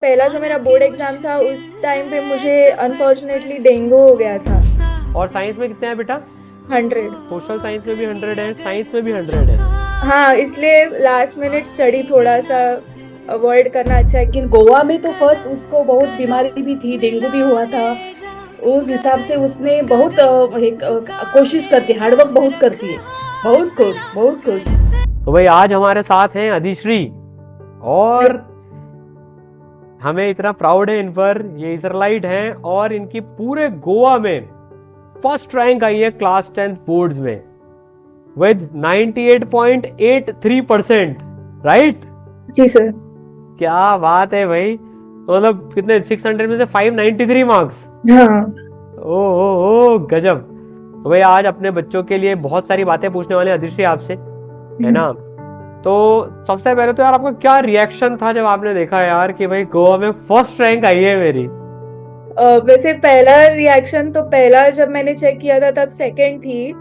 पहला जो मेरा बोर्ड एग्जाम था उस टाइम पे मुझे अनफॉर्चुनेटली डेंगू हो गया था। और साइंस में कितने हैं बेटा? 100। सोशल साइंस में भी 100 है, साइंस में भी 100 है। हाँ, इसलिए लास्ट मिनट स्टडी थोड़ा सा अवॉइड करना अच्छा है। लेकिन गोवा में तो फर्स्ट उसको बहुत बीमारी भी थी, डेंगू भी हुआ था। उस हिसाब से उसने बहुत कोशिश करती है, हार्डवर्क बहुत करती है, बहुत खुश, बहुत खुश। तो भाई आज हमारे साथ हैं अधिश्री, और हमें इतना प्राउड है इन पर। ये इसराइलाइट हैं और इनकी पूरे गोवा में फर्स्ट रैंक आई है क्लास 10th बोर्ड्स में विद 98.83%, राइट? जी सर। क्या बात है भाई, मतलब कितने 600 में से 593 मार्क्स। हाँ। ओ गजब। तो भाई आज अपने बच्चों के लिए बहुत सारी बातें पूछने वाले हैं अधिश्री आपसे, है ना? तो सबसे पहले तो यार आपका क्या रिएक्शन था जब आपने देखा यार कि भाई गोवा में फर्स्ट रैंक आई है मेरी? वैसे पहला रिएक्शन तो पहला जब मैंने चेक किया था तब सेकंड थी,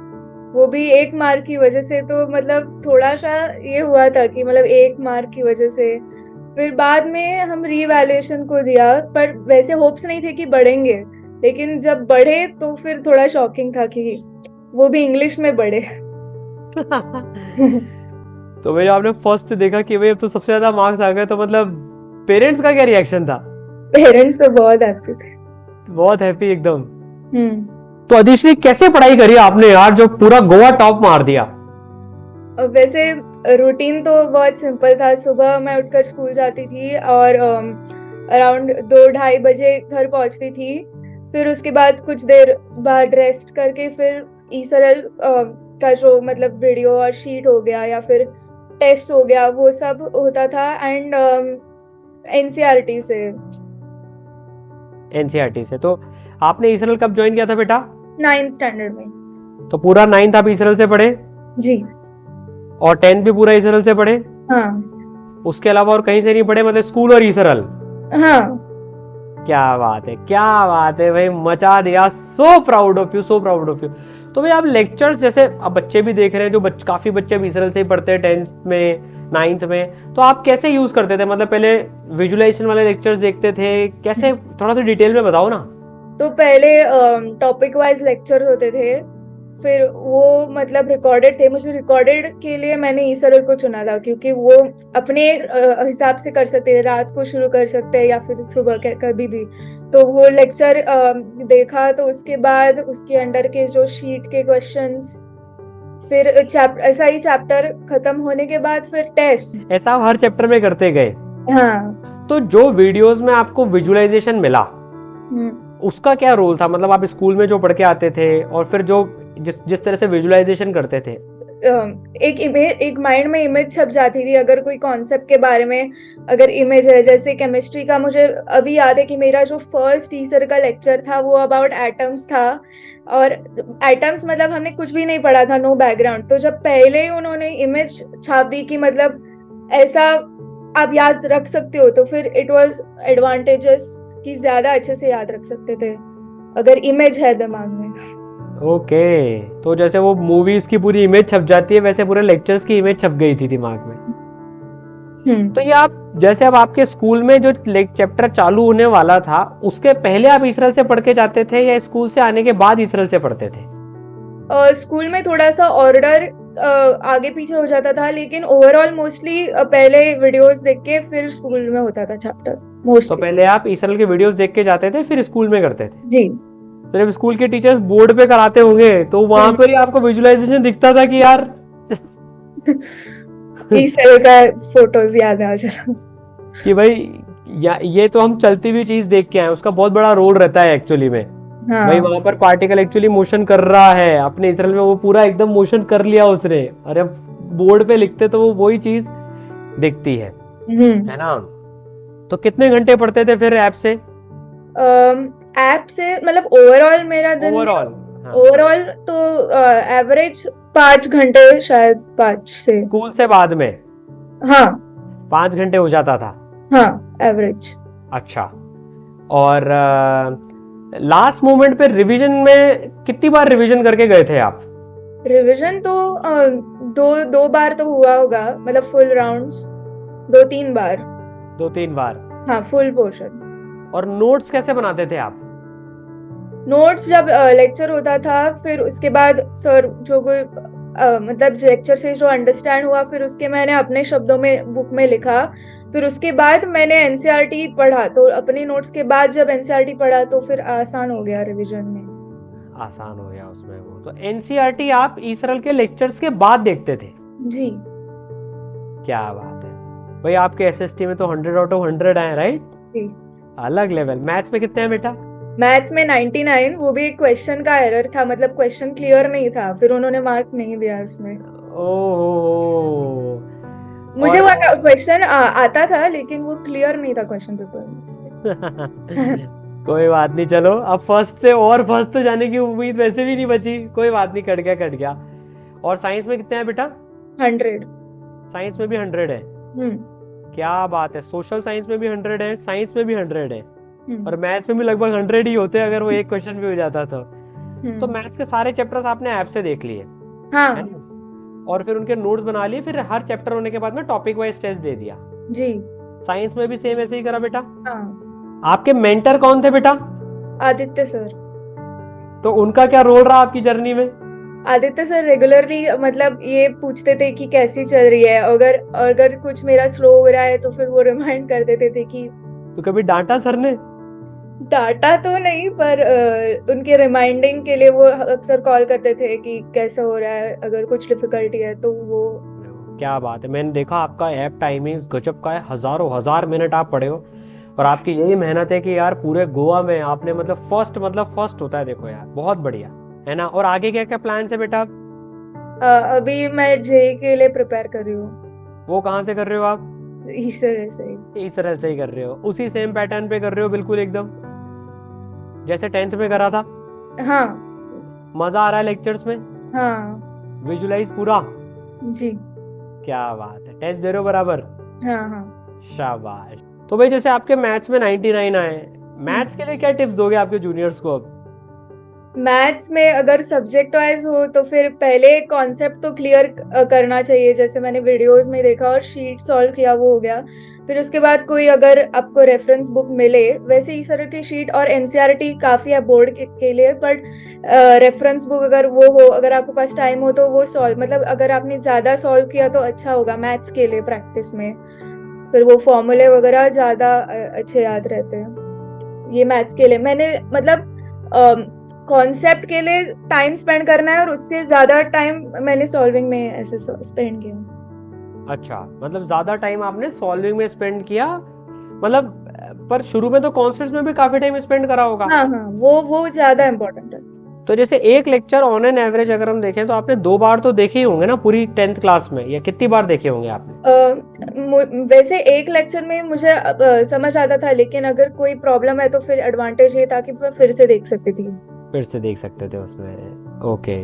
वो भी 1 मार्क की वजह से, तो मतलब थोड़ा सा ये हुआ था कि मतलब 1 मार्क की वजह से। फिर बाद में हम रीवैल्यूएशन को दिया, पर वैसे होप्स नहीं थे कि बढ़ेंगे, लेकिन जब बढ़े तो फिर थोड़ा शॉकिंग था कि वो भी इंग्लिश में बढ़े। तो भाई आपने फर्स्ट देखा कि भाई अब तो सबसे ज्यादा मार्क्स आ गए, तो मतलब पेरेंट्स का क्या रिएक्शन था? पेरेंट्स तो बहुत हैप्पी थे। बहुत हैप्पी एकदम। हम्म। तो अधिश्री कैसे पढ़ाई करी आपने यार जो पूरा गोवा टॉप मार दिया? वैसे रूटीन तो बहुत सिंपल था। सुबह मैं उठकर स्कूल जाती थी और अराउंड 2-2:30 बजे घर पहुंचती थी। फिर उसके बाद कुछ देर बाद रेस्ट करके फिर ईसरल का जो मतलब वीडियो और शीट हो गया या फिर टेस्ट हो गया वो सब होता था। एंड एनसीईआरटी से। एनसीईआरटी से। तो आपने इसरल कब ज्वाइन किया था बेटा? 9th स्टैंडर्ड में। तो पूरा 9th आप इसरल से पढ़े? जी। और 10th भी पूरा इसरल से पढ़े? हाँ। उसके अलावा और कहीं से नहीं पढ़े, मतलब स्कूल और इसरल? हाँ। क्या बात है, क्या बात है भाई, मचा दिया। सो proud of you, so proud of you. तो भाई आप लेक्चर्स, जैसे अब बच्चे भी देख रहे हैं जो काफी बच्चे भी इसरल से ही पढ़ते हैं 10th में 9th में, तो आप कैसे यूज करते थे? मतलब पहले विजुअलाइजेशन वाले लेक्चर्स देखते थे कैसे, थोड़ा सा डिटेल में बताओ ना। तो पहले टॉपिक वाइज लेक्चर होते थे, फिर वो मतलब रिकॉर्डेड थे। मुझे रिकॉर्डेड के लिए मैंने ईसरल को चुना था क्योंकि वो अपने हिसाब से कर सकते हैं, रात को शुरू कर सकते हैं या फिर सुबह कभी भी। तो वो लेक्चर देखा, तो उसके बाद उसके अंडर के जो शीट के क्वेश्चंस, फिर ऐसा ही चैप्टर खत्म होने के बाद फिर टेस्ट। ऐसा आप हर चैप्टर में करते गए? हाँ। तो जो वीडियोस में आपको विजुअलाइजेशन मिला उसका क्या रोल था? मतलब आप स्कूल में जो पढ़ के आते थे और फिर जो जिस तरह से विजुअलाइजेशन करते थे, एक माइंड में इमेज छप जाती थी। अगर कोई कॉन्सेप्ट के बारे में अगर इमेज है, जैसे केमिस्ट्री का मुझे अभी याद है कि मेरा जो फर्स्ट टीचर का लेक्चर था वो अबाउट एटम्स था। और एटम्स मतलब हमने कुछ भी नहीं पढ़ा था, नो बैकग्राउंड। तो जब पहले उन्होंने इमेज छाप दी कि मतलब ऐसा आप याद रख सकते हो, तो फिर इट वाज एडवांटेजेस कि ज्यादा अच्छे से याद रख सकते थे अगर इमेज है दिमाग में। ओके। तो जैसे वो मूवीज की पूरी इमेज छप जाती है, वैसे पूरे लेक्चर्स की इमेज छप गई थी दिमाग में। तो ये आप जैसे अब आपके स्कूल में जो चैप्टर चालू होने वाला था उसके पहले आप इसरल से पढ़ के जाते थे या स्कूल से आने के बाद इसरल से पढ़ते थे? स्कूल में थोड़ा सा ऑर्डर आगे पीछे हो जाता था, लेकिन ओवरऑल मोस्टली पहले वीडियोस देख के फिर स्कूल में होता था चैप्टर मोस्टली। तो पहले आप इसरल के वीडियोस देख के जाते थे फिर स्कूल में करते थे? जी। तो जब स्कूल के टीचर्स बोर्ड पे कराते होंगे तो वहां पर ही आपको विजुअलाइजेशन दिखता था कि यार इस तरह का फोटोज याद आ चला कि भाई ये तो हम चलती हुई चीज देख के आए, उसका बहुत बड़ा रोल रहता है एक्चुअली में। हाँ। भाई वहां पर पार्टिकल एक्चुअली मोशन कर रहा है, अपने इसरल में वो पूरा एकदम मोशन कर लिया उसने, और अब बोर्ड पे लिखते तो वो वही चीज दिखती है ना? तो कितने घंटे पढ़ते थे फिर ऐप से? ऐप से मतलब ओवरऑल मेरा दिन ओवरऑल तो एवरेज 5 घंटे, शायद 5 से। स्कूल से बाद में? हाँ। 5 घंटे हो जाता था? हाँ, एवरेज। अच्छा। और लास्ट मोमेंट पे रिवीजन में कितनी बार रिवीजन करके गए थे आप? रिवीजन तो दो बार तो हुआ होगा, मतलब फुल राउंड्स 2-3 बार। 2-3 बार। हाँ, फुल पोर्शन। और नोट्स कैसे बनाते थे आप? नोट्स जब लेक्चर होता था, फिर उसके बाद सर जो कोई मतलब लेक्चर से जो अंडरस्टैंड हुआ, फिर उसके मैंने अपने शब्दों में बुक में लिखा। फिर उसके बाद मैंने एनसीईआरटी पढ़ा, तो अपने नोट्स के बाद जब एनसीईआरटी पढ़ा तो फिर आसान हो गया रिवीजन में। आसान हो गया उसमें वो। तो एनसीईआरटी आप ईसरल के लेक्चर्स के बाद देखते थे? जी। क्या बात है भाई, आपके एसएसटी में तो 100 आउट ऑफ 100 आए, राइट? जी। अलग लेवल। मैथ्स में कितने हैं बेटा? मैथ्स में 99, वो भी एक क्वेश्चन का एरर था, मतलब क्वेश्चन क्लियर नहीं था, फिर उन्होंने मार्क नहीं दिया उसमें। ओहो। मुझे और वो क्वेश्चन आता था, लेकिन वो क्लियर नहीं था क्वेश्चन पेपर में। कोई बात नहीं, चलो अब फर्स्ट से और फर्स्ट तो जाने की उम्मीद वैसे भी नहीं बची, कोई बात नहीं, कट गया कट गया। और साइंस में कितने हैं बेटा? 100। साइंस में भी 100 है? क्या बात है। सोशल साइंस में भी 100 है, साइंस में भी 100 है, और मैथ्स में भी लगभग 100 ही होते अगर वो एक क्वेश्चन भी हो जाता तो मैथ्स के सारे चैप्टर्स आपने ऐप से देख लिए? हाँ। है ना? और फिर उनके नोट्स बना लिए, फिर हर चैप्टर होने के बाद में टॉपिक वाइज टेस्ट दे दिया? जी। साइंस में भी सेम ऐसे ही करा बेटा? हाँ। आपके मेंटर कौन थे बेटा? आदित्य सर। तो उनका क्या रोल रहा आपकी जर्नी में? आदित्य सर रेगुलरली मतलब ये पूछते थे कि कैसी चल रही है, अगर अगर कुछ मेरा स्लो हो रहा है तो फिर वो रिमाइंड कर देते थे कि। तो कभी डांटा सर ने? डाटा तो नहीं, पर उनके रिमाइंडिंग के लिए वो अक्सर कॉल करते थे कि कैसा हो रहा है, अगर कुछ डिफिकल्टी है तो वो। क्या बात है, मैंने देखा आपका ऐप टाइमिंग गजब का है, हजारों हजार मिनट आप पढ़े हो, और आपकी यही मेहनत है कि यार पूरे गोवा में आपने मतलब फर्स्ट होता है, देखो यार बहुत बढ़िया है ना। और आगे क्या क्या प्लान है बेटा? अभी मैं जेई के लिए प्रिपेयर कर रही हूँ। वो कहाँ से कर रहे हो आप? इस तरह से ही। इस तरह से ही कर रहे हो? उसी सेम पैटर्न पे कर रहे हो बिल्कुल एकदम जैसे 10th में करा था? हाँ। मजा आ रहा है लेक्चर्स में? हाँ। विजुलाइज पूरा? जी। क्या बात है, टेस्ट दे रहे हो बराबर? हाँ हाँ। शाबाश। तो भाई जैसे आपके मैथ्स में 99 आए, मैथ्स के लिए क्या टिप्स दोगे आपके जूनियर्स को अब? मैथ्स में अगर सब्जेक्ट वाइज हो तो फिर पहले कॉन्सेप्ट तो क्लियर करना चाहिए, जैसे मैंने वीडियोस में देखा और शीट सॉल्व किया, वो हो गया। फिर उसके बाद कोई अगर आपको रेफरेंस बुक मिले, वैसे इस तरह की शीट और एनसीईआरटी काफी है बोर्ड के लिए, बट रेफरेंस बुक अगर वो हो, अगर आपके पास टाइम हो तो वो सॉल्व, मतलब अगर आपने ज्यादा सॉल्व किया तो अच्छा होगा मैथ्स के लिए प्रैक्टिस में, फिर वो फॉर्मूले वगैरह ज्यादा अच्छे याद रहते हैं। ये मैथ्स के लिए मैंने मतलब कॉन्सेप्ट के लिए टाइम स्पेंड करना है, और उससे ज्यादा टाइम मैंने सॉल्विंग में ऐसे स्पेंड किया। अच्छा, मतलब ज्यादा टाइम आपने सॉल्विंग में स्पेंड किया, मतलब पर शुरू में तो कॉन्सेप्ट्स में भी काफी टाइम स्पेंड करा होगा? हाँ हाँ, वो ज्यादा इम्पोर्टेंट है। तो जैसे एक लेक्चर ऑन एन एवरेज अगर हम देखें तो आपने 2 बार तो देखे ही होंगे ना पूरी 10th क्लास में, या कितनी बार देखे होंगे आपने? वैसे एक लेक्चर में मुझे समझ आता था, लेकिन अगर कोई प्रॉब्लम है तो फिर एडवांटेज ये था कि मैं फिर से देख सकती थी। फिर से देख सकते थे उसमें, ओके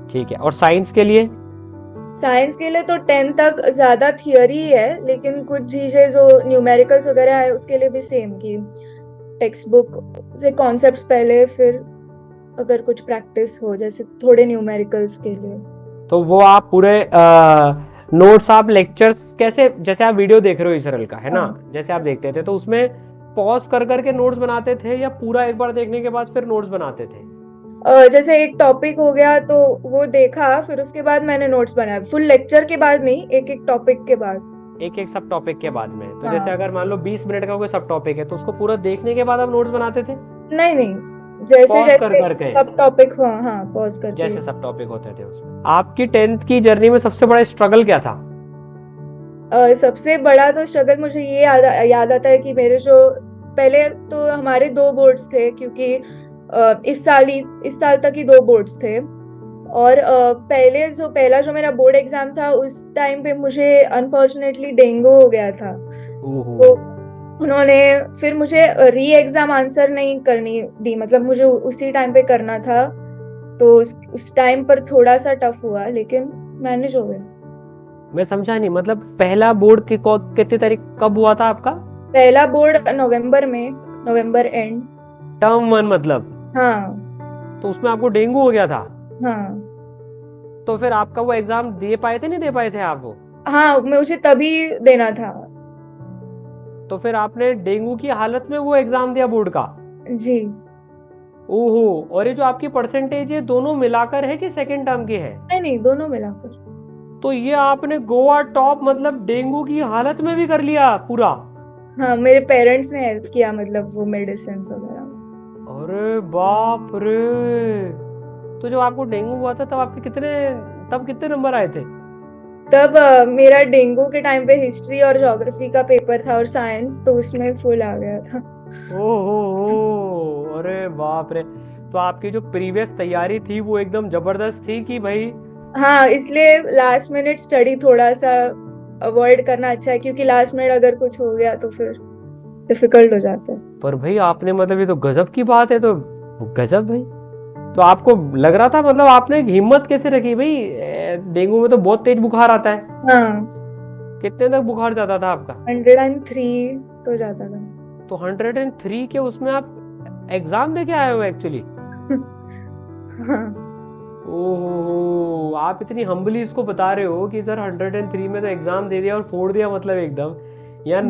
ठीक है। और साइंस के लिए? साइंस के लिए तो 10 तक ज्यादा थियरी है, लेकिन कुछ चीजें जो न्यूमेरिकल्स वगैरह है उसके लिए भी सेम की टेक्स्ट बुक से कॉन्सेप्ट्स पहले, फिर अगर कुछ प्रैक्टिस हो जैसे थोड़े न्यूमेरिकल्स के लिए। तो वो आप पूरे नोट्स आप लेक्चर्स कैसे, जैसे आप वीडियो देख रहे हो इसरल का है ना, जैसे आप देखते थे तो उसमें पॉज कर करके नोट्स बनाते थे, या पूरा एक बार देखने के बाद फिर नोट्स बनाते थे? जैसे एक टॉपिक हो गया तो वो देखा, फिर उसके बाद मैंने नोट्स बनाए, फुल लेक्चर के बाद नहीं, एक एक टॉपिक के बाद, एक एक सब टॉपिक के बाद में। तो जैसे अगर मान लो 20 मिनट का कोई सब टॉपिक है तो उसको पूरा देखने के बाद आप नोट्स बनाते थे? नहीं, जैसे पॉज जैसे कर करके सब टॉपिक हो, हाँ पॉज करके, जैसे सब टॉपिक होते थे उसमें। आपकी 10th की जर्नी में सबसे बड़ा स्ट्रगल क्या था? सबसे बड़ा तो स्ट्रगल मुझे ये याद आता है कि मेरे जो पहले तो हमारे 2 बोर्ड्स थे, क्योंकि इस साल तक ही 2 बोर्ड्स थे, और पहला जो मेरा बोर्ड एग्जाम था उस टाइम पे मुझे अनफॉर्चुनेटली डेंगू हो गया था। तो उन्होंने फिर मुझे री एग्जाम आंसर नहीं करनी दी, मतलब मुझे उसी टाइम पे करना था, तो उस टाइम पर थोड़ा सा टफ हुआ, लेकिन मैनेज हो गया। मैं समझा नहीं, मतलब पहला बोर्ड की कितनी तारीख कब हुआ था आपका? पहला बोर्ड नवंबर एंड। टर्म 1 मतलब? हाँ। तो उसमें आपको डेंगू हो गया था? हाँ। तो फिर आपका वो एग्जाम दे पाए थे, नहीं दे पाए थे आप वो? हाँ, मुझे तभी देना था। तो तो फिर आपने डेंगू की हालत में वो एग्जाम दिया बोर्ड का? जी। ओहो, और ये जो आपकी परसेंटेज है दोनों मिलाकर है कि सेकंड टर्म की है? नहीं नहीं, दोनों मिलाकर। तो ये आपने गोवा टॉप मतलब डेंगू की हालत में भी कर लिया पूरा? हाँ, मेरे पेरेंट्स ने हेल्प किया, मतलब वो मेडिसिन वगैरह। अरे बाप रे। तो जब आपको डेंगू हुआ था तब कितने नंबर आए थे? तब मेरा डेंगू के टाइम पे हिस्ट्री और ज्योग्राफी का पेपर था और साइंस, तो उसमें फुल आ गया था। ओहो, अरे बाप रे। तो आपकी जो प्रीवियस तैयारी थी वो एकदम जबरदस्त थी कि भाई? हाँ, इसलिए लास्ट मिनट स्टडी थोड़ा सा अवॉइड करना अच्छा है, क्योंकि लास्ट मिनट अगर कुछ हो गया तो फिर डिफिकल्ट हो जाता है। पर भाई आपने मतलब ये तो गजब की बात है, तो गजब भाई। तो आपको लग रहा था, मतलब आपने हिम्मत कैसे रखी भाई? डेंगू में तो बहुत तेज बुखार आता है। हाँ, कितने तक बुखार जाता था आपका? 103 तो जाता था। तो 103 के उसमें आप एग्जाम दे के आए हो एक्चुअली? हाँ। ओहो, आप इतनी हम्बली इसको बता रहे हो कि सर 103 में तो एग्जाम दे दिया और फोड़ दिया, मतलब एकदम। यार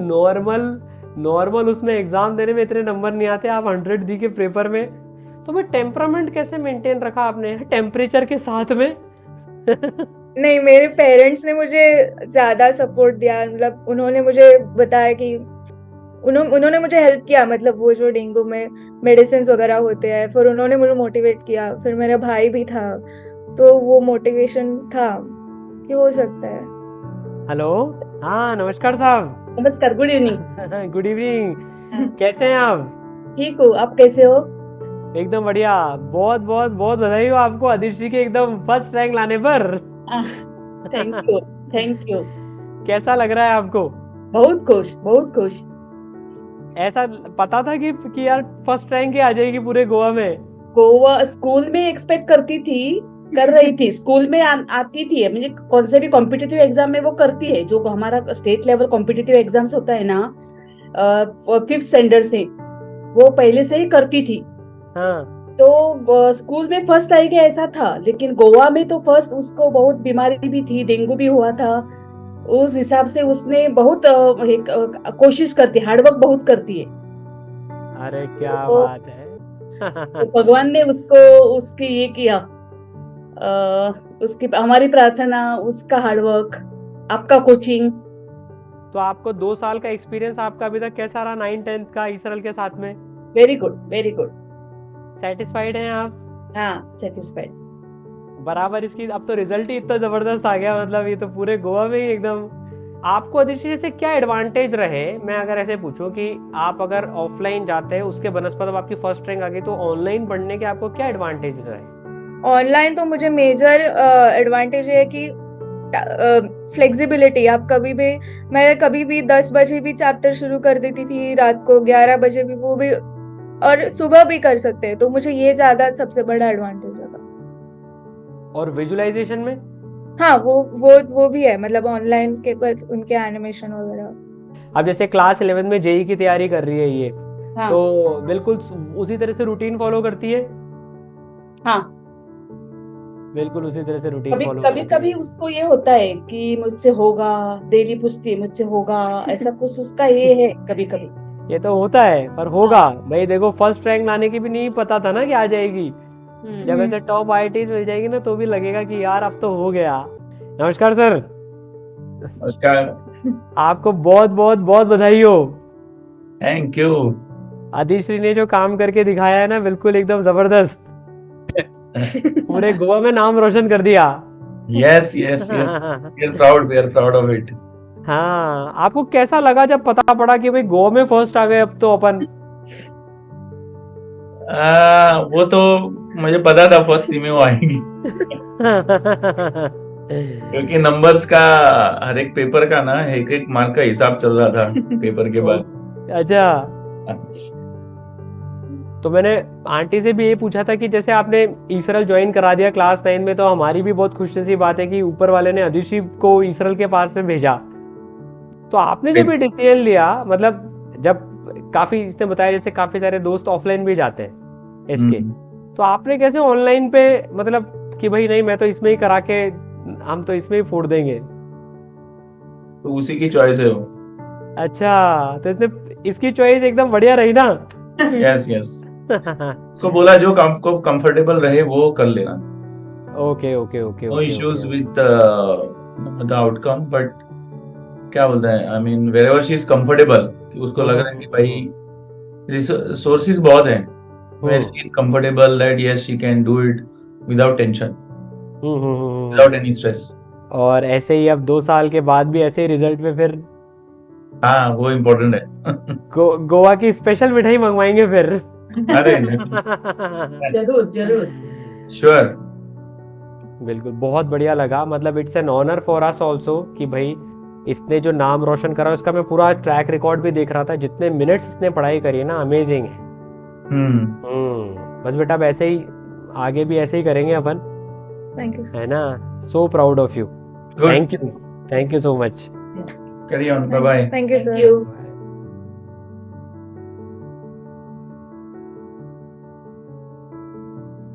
नॉर्मल उसमें एग्जाम देने में इतने नंबर नहीं आते, आप 100 दी के पेपर में। तो भाई टेम्परामेंट कैसे मेंटेन रखा आपने टेम्परेचर के साथ में? नहीं, मेरे पेरेंट्स ने मुझे ज्यादा सपोर्ट दिया, मतलब उन्होंने मुझे बताया कि उन्होंने मुझे हेल्प किया, मतलब वो जो डेंगू में मेडिसिन वगैरह होते हैं, फिर उन्होंने मुझे मोटिवेट किया। फिर मेरा भाई भी था, तो वो मोटिवेशन था कि हो सकता है। हेलो, हाँ नमस्कार साहब। नमस्कार, गुड इवनिंग। गुड इवनिंग, कैसे हैं आप? ठीक हो, आप कैसे हो? एकदम बढ़िया। बहुत बहुत बहुत बधाई हो आपको आदिश्री के एकदम फर्स्ट रैंक लाने पर। Thank you, thank you. कैसा लग रहा है आपको? बहुत खुश, बहुत खुश। ऐसा पता था कि यार फर्स्ट रैंक ही आ जाएगी पूरे गोवा में? गोवा स्कूल में एक्सपेक्ट कर रही थी, स्कूल में आती थी, मुझे कौन से भी कॉम्पिटिटिव एग्जाम में वो करती है, जो हमारा स्टेट लेवल कॉम्पिटिटिव एग्जाम्स होता है ना, 5th स्टैंडर्ड से, वो पहले से ही करती थी। हाँ। तो स्कूल में फर्स्ट आएगी ऐसा था, लेकिन गोवा में तो फर्स्ट, उसको बहुत बीमारी भी थी, डेंगू भी हुआ था। उस हिसाब से उसने बहुत कोशिश करती, हार्डवर्क बहुत करती है। अरे क्या तो, बात है। तो भगवान ने उसको उसकी ये किया, उसकी हमारी प्रार्थना, उसका हार्डवर्क, आपका कोचिंग। तो आपको 2 साल का एक्सपीरियंस आपका अभी तक कैसा रहा 9th-10th का इसरल के साथ में? Very good, very good. Satisfied हैं आप? हाँ, सेटिस्फाइड। बराबर इसकी अब तो रिजल्ट ही इतना जबरदस्त आ गया, मतलब ये तो पूरे गोवा में ही एकदम। आपको अधिश्री से क्या एडवांटेज रहे, मैं अगर ऐसे पूछूं कि आप अगर ऑफलाइन जाते हैं उसके बनस्पत अब आपकी फर्स्ट रैंक आ गई, तो ऑनलाइन पढ़ने के आपको क्या एडवांटेज रहे? ऑनलाइन तो मुझे मेजर एडवांटेज है कि फ्लेक्सिबिलिटी। आप मैं कभी भी 10 बजे भी चैप्टर शुरू कर देती थी, रात को 11 बजे भी, वो भी, और सुबह भी कर सकते हैं। तो मुझे ये ज्यादा सबसे बड़ा एडवांटेज लगा। और विजुअलाइजेशन में? हाँ, वो भी है, मतलब ऑनलाइन के बाद उनके एनिमेशन वगैरह। अब जैसे क्लास 11 में जेई की तैयारी कर रही है ये, हाँ, तो बिल्कुल उसी तरह से रूटीन फॉलो करती है? हाँ। बिल्कुल उसी तरह से रूटीन कभी फॉलो कभी करती है। कभी उसको ये होता है कि मुझसे होगा, डेली पूछती है मुझसे होगा, ऐसा कुछ उसका ये है कभी कभी। ये तो होता है, पर होगा भाई। देखो फर्स्ट रैंक लाने की भी नहीं पता था ना कि आ जाएगी। जब ऐसे टॉप आईआईटीज मिल जाएगी ना, तो भी लगेगा कि यार अब तो हो गया। नमस्कार सर। नमस्कार। आपको बहुत बहुत बहुत बधाई हो। Thank you. आदिश्री ने जो काम करके दिखाया है ना, बिल्कुल एकदम जबरदस्त। पूरे गोवा में नाम रोशन कर दिया। Yes yes yes, we are proud of it. हाँ, आपको कैसा लगा जब पता पड़ा कि भाई गोवा में फर्स्ट आ गए अब तो अपन? वो तो मुझे पता था फर्स्ट सी में वो आएंगी, क्योंकि नंबर्स का हर एक पेपर का ना एक मार्क का हिसाब चल रहा था पेपर के बाद। अच्छा, तो मैंने आंटी से भी ये पूछा था कि जैसे आपने ईसरल ज्वाइन करा दिया क्लास 9 में, तो हमारी भी बहुत खुशनसीब बात है कि ऊपर वाले ने अधिश्री को ईसरल के पास में भेजा। तो आपने जब ये डिसीजन लिया, मतलब जब काफी, इसने बताया जैसे काफी सारे दोस्त ऑफलाइन भी जाते हैं इसके, तो आपने कैसे ऑनलाइन पे, मतलब कि भाई नहीं मैं तो इसमें ही करा के, हम तो इसमें ही फोड़ देंगे? तो उसी की चॉइस है वो। अच्छा, तो इसने इसकी चॉइस एकदम बढ़िया रही ना। यस यस, को बोला जो को कंफर्टेबल रहे वो कर लेना, okay okay okay no okay issues okay. With the outcome, but क्या बोलते हैं, I mean wherever she is comfortable, कि उसको लग रहा है कि भाई रिसोर्सेज बहुत हैं, where she is comfortable that yes she can do it without tension, without any stress. और ऐसे ही अब 2 साल के बाद भी ऐसे ही रिजल्ट में फिर हाँ वो इम्पोर्टेंट है। गोवा की स्पेशल मिठाई मंगवाएंगे फिर। अरे जरूर जरूर। श्योर। बिल्कुल, बहुत बढ़िया लगा, मतलब it's an honour for us also कि भाई इसने जो नाम रोशन करा उसका मैं पूरा ट्रैक रिकॉर्ड भी देख रहा था, जितने मिनट्स इसने पढ़ाई करी है ना, अमेजिंग है। बस बेटा अब ऐसे ही आगे भी ऐसे ही करेंगे अपन, थैंक यू। है ना। So proud of you, good, thank you so much. Carry on, bye bye. Thank you Thank sir. you.